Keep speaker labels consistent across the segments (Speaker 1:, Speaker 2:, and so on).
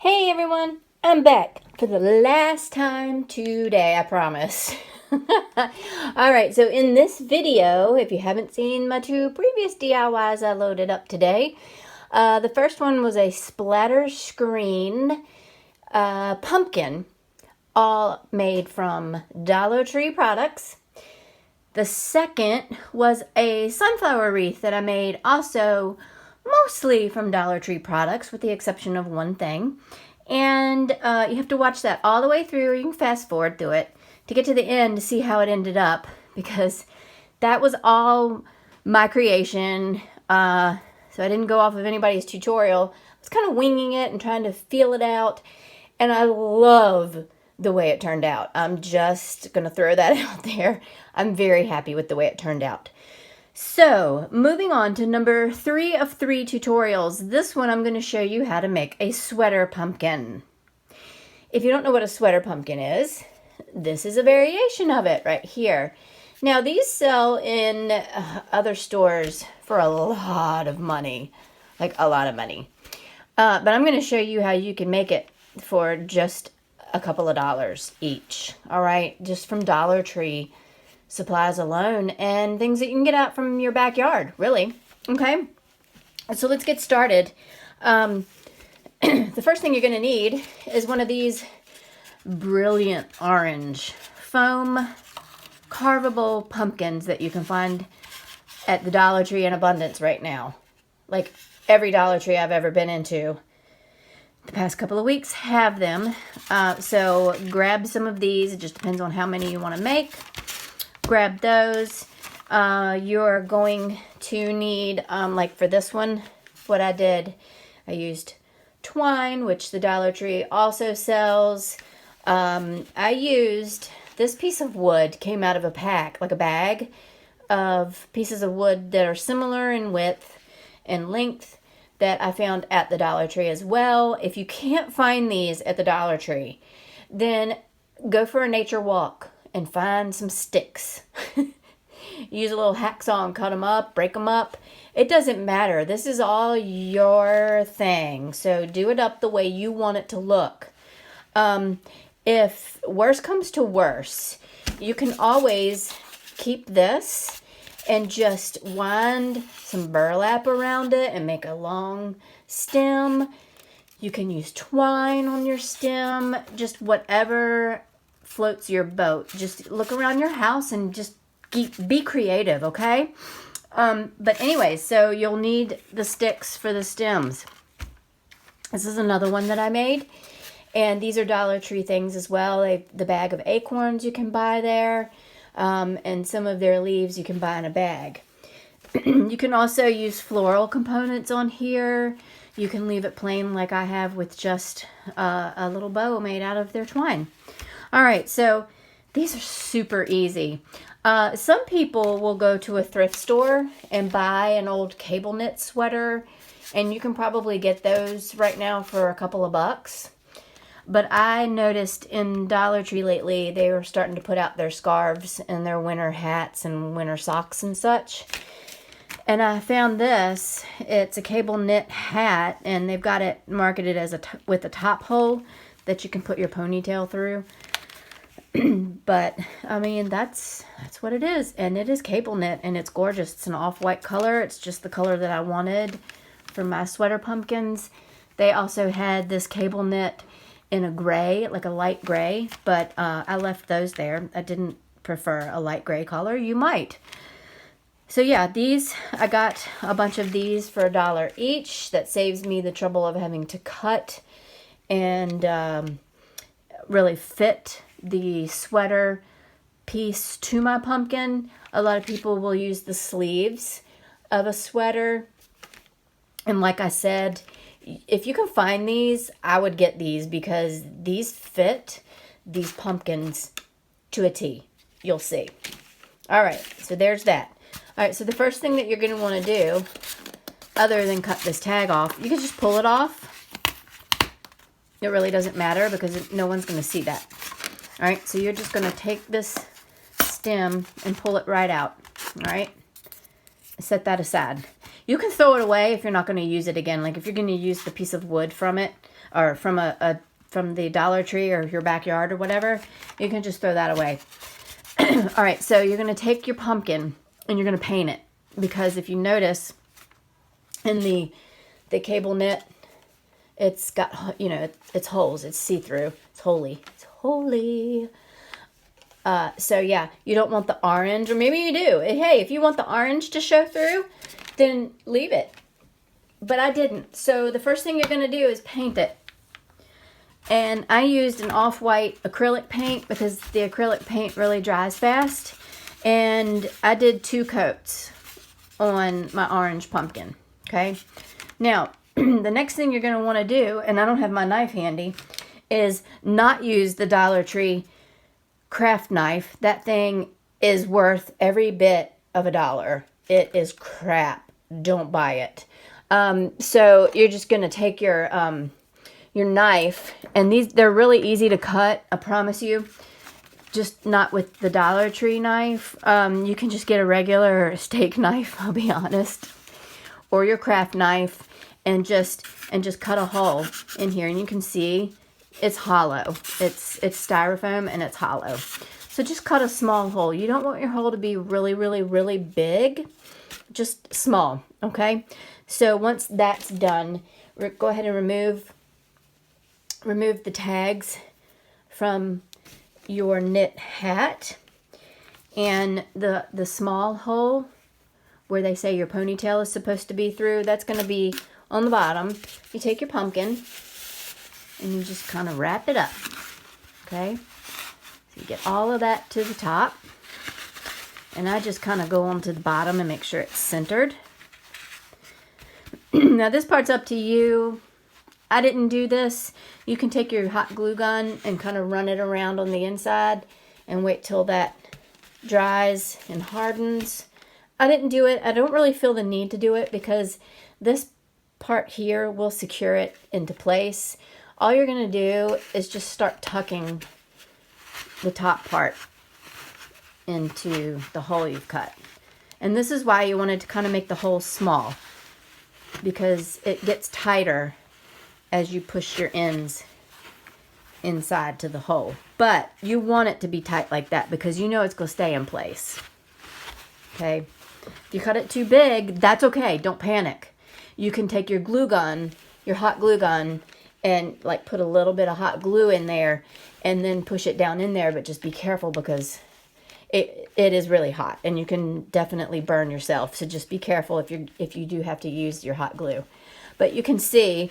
Speaker 1: Hey everyone, I'm back for the last time today, I promise. Alright, so in this video, if you haven't seen my two previous DIYs I loaded up today, the first one was a splatter screen pumpkin, all made from Dollar Tree products. The second was a sunflower wreath that I made also mostly from Dollar Tree products, with the exception of one thing. And you have to watch that all the way through, or you can fast forward through it to get to the end to see how it ended up, because that was all my creation. So I didn't go off of anybody's tutorial. I was kind of winging it and trying to feel it out, and I love the way it turned out. I'm just going to throw that out there. I'm very happy with the way it turned out. So, moving on to number 3 of 3 tutorials. This one I'm going to show you how to make a sweater pumpkin. If you don't know what a sweater pumpkin is, this is a variation of it right here. Now, these sell in other stores for a lot of money, like a lot of money. But I'm going to show you how you can make it for just a couple of dollars each. All right, just from Dollar Tree supplies alone, and things that you can get out from your backyard, really. Okay, so let's get started. The first thing you're going to need is one of these brilliant orange foam carvable pumpkins that you can find at the Dollar Tree in abundance right now. Like every Dollar Tree I've ever been into the past couple of weeks have them. So grab some of these. It just depends on how many you want to make. Grab those. You're going to need, like for this one, what I did, I used twine, which the Dollar Tree also sells. I used this piece of wood, came out of a pack, like a bag of pieces of wood that are similar in width and length that I found at the Dollar Tree as well. If you can't find these at the Dollar Tree, then go for a nature walk and find some sticks. Use a little hacksaw and cut them up, break them up. It doesn't matter. This is all your thing. So do it up the way you want it to look. If worse comes to worse, you can always keep this and just wind some burlap around it and make a long stem. You can use twine on your stem, just whatever floats your boat. Just look around your house and just be creative, okay? But anyway, so you'll need the sticks for the stems. This is another one that I made, and these are Dollar Tree things as well. The bag of acorns you can buy there, and some of their leaves you can buy in a bag. You can also use floral components on here. You can leave it plain like I have with just a little bow made out of their twine. All right, so these are super easy. Some people will go to a thrift store and buy an old cable knit sweater, and you can probably get those right now for a couple of bucks. But I noticed in Dollar Tree lately, they were starting to put out their scarves and their winter hats and winter socks and such. And I found this. It's a cable knit hat, and they've got it marketed as with a top hole that you can put your ponytail through. But I mean, that's what it is, and it is cable knit, and it's gorgeous. It's an off-white color. It's just the color that I wanted for my sweater pumpkins. They also had this cable knit in a gray, like a light gray, but I left those there. I didn't prefer a light gray color. You might. So yeah, these, I got a bunch of these for $1 each. That saves me the trouble of having to cut and really fit the sweater piece to my pumpkin. A lot of people will use the sleeves of a sweater. And like I said, if you can find these, I would get these, because these fit these pumpkins to a T. You'll see. All right, so there's that. All right, so the first thing that you're going to want to do, other than cut this tag off, you can just pull it off. It really doesn't matter, because no one's going to see that. All right, so you're just going to take this stem and pull it right out. All right, set that aside. You can throw it away if you're not going to use it again. Like if you're going to use the piece of wood from it, or from from the Dollar Tree or your backyard or whatever, you can just throw that away. All right, so you're going to take your pumpkin and you're going to paint it, because if you notice in the cable knit, it's got, you know, it's holes. It's see-through. It's holy. It's holy. So yeah, you don't want the orange, or maybe you do. Hey, if you want the orange to show through, then leave it. But I didn't. So the first thing you're going to do is paint it. And I used an off-white acrylic paint because the acrylic paint really dries fast. And I did 2 coats on my orange pumpkin. Okay. Now, the next thing you're going to want to do, and I don't have my knife handy, is not use the Dollar Tree craft knife. That thing is worth every bit of $1. It is crap. Don't buy it. So you're just going to take your knife, and they're really easy to cut, I promise you. Just not with the Dollar Tree knife. You can just get a regular steak knife, I'll be honest, or your craft knife, and just cut a hole in here. And you can see it's hollow. It's styrofoam and it's hollow. So just cut a small hole. You don't want your hole to be really, really, really big. Just small, okay? So once that's done, go ahead and remove the tags from your knit hat, and the small hole where they say your ponytail is supposed to be through, that's going to be on the bottom. You take your pumpkin and you just kind of wrap it up, okay? So you get all of that to the top, and I just kind of go onto the bottom and make sure it's centered. Now this part's up to you. I didn't do this. You can take your hot glue gun and kind of run it around on the inside and wait till that dries and hardens. I didn't do it. I don't really feel the need to do it because this part here will secure it into place. All you're going to do is just start tucking the top part into the hole you've cut. And this is why you wanted to kind of make the hole small, because it gets tighter as you push your ends inside to the hole. But you want it to be tight like that because you know it's going to stay in place. Okay? If you cut it too big, that's okay. Don't panic. You can take your glue gun, your hot glue gun, and like put a little bit of hot glue in there and then push it down in there, but just be careful because it is really hot and you can definitely burn yourself. So just be careful if you do have to use your hot glue. But you can see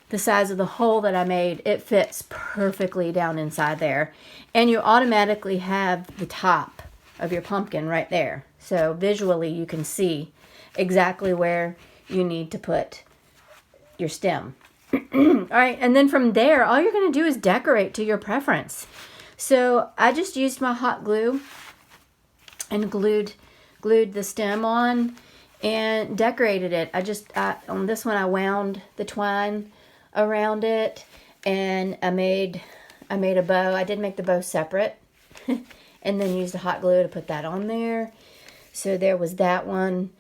Speaker 1: the size of the hole that I made. It fits perfectly down inside there. And you automatically have the top of your pumpkin right there. So visually you can see exactly where you need to put your stem. All right, and then from there, all you're going to do is decorate to your preference. So I just used my hot glue and glued the stem on and decorated it. On this one I wound the twine around it, and I made a bow. I did make the bow separate and then used the hot glue to put that on there. So there was that one.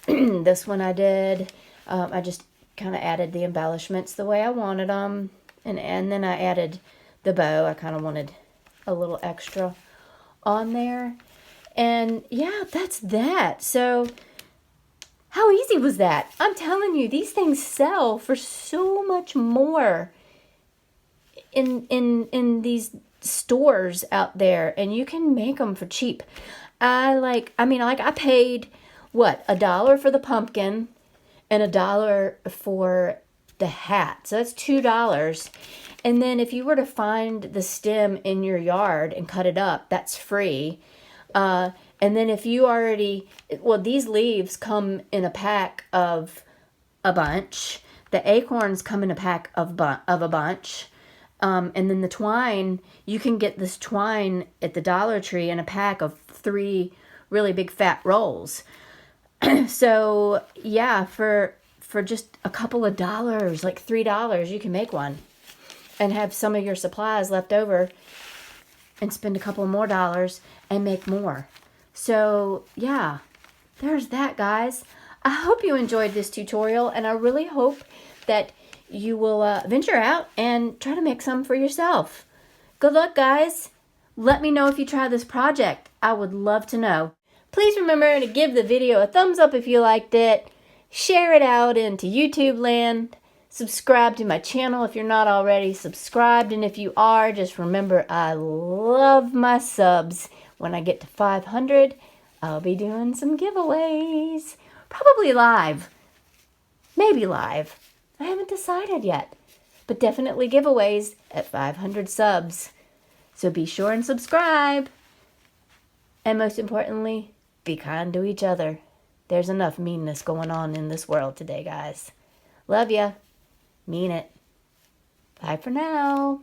Speaker 1: This one I did. I just kind of added the embellishments the way I wanted them, and then I added the bow. I kind of wanted a little extra on there, and yeah, that's that. So how easy was that? I'm telling you, these things sell for so much more in these stores out there, and you can make them for cheap. I paid what, $1 for the pumpkin and $1 for the hat. So that's $2. And then if you were to find the stem in your yard and cut it up, that's free. And then if you already, well, these leaves come in a pack of a bunch. The acorns come in a pack of a bunch. And then the twine, you can get this twine at the Dollar Tree in a pack of 3 really big fat rolls. So yeah, for just a couple of dollars, like $3, you can make one and have some of your supplies left over and spend a couple more dollars and make more. So yeah, there's that, guys. I hope you enjoyed this tutorial, and I really hope that you will venture out and try to make some for yourself. Good luck, guys. Let me know if you try this project. I would love to know. Please remember to give the video a thumbs up if you liked it. Share it out into YouTube land. Subscribe to my channel if you're not already subscribed. And if you are, just remember I love my subs. When I get to 500, I'll be doing some giveaways. Probably live. Maybe live. I haven't decided yet. But definitely giveaways at 500 subs. So be sure and subscribe. And most importantly, be kind to each other. There's enough meanness going on in this world today, guys. Love ya. Mean it. Bye for now.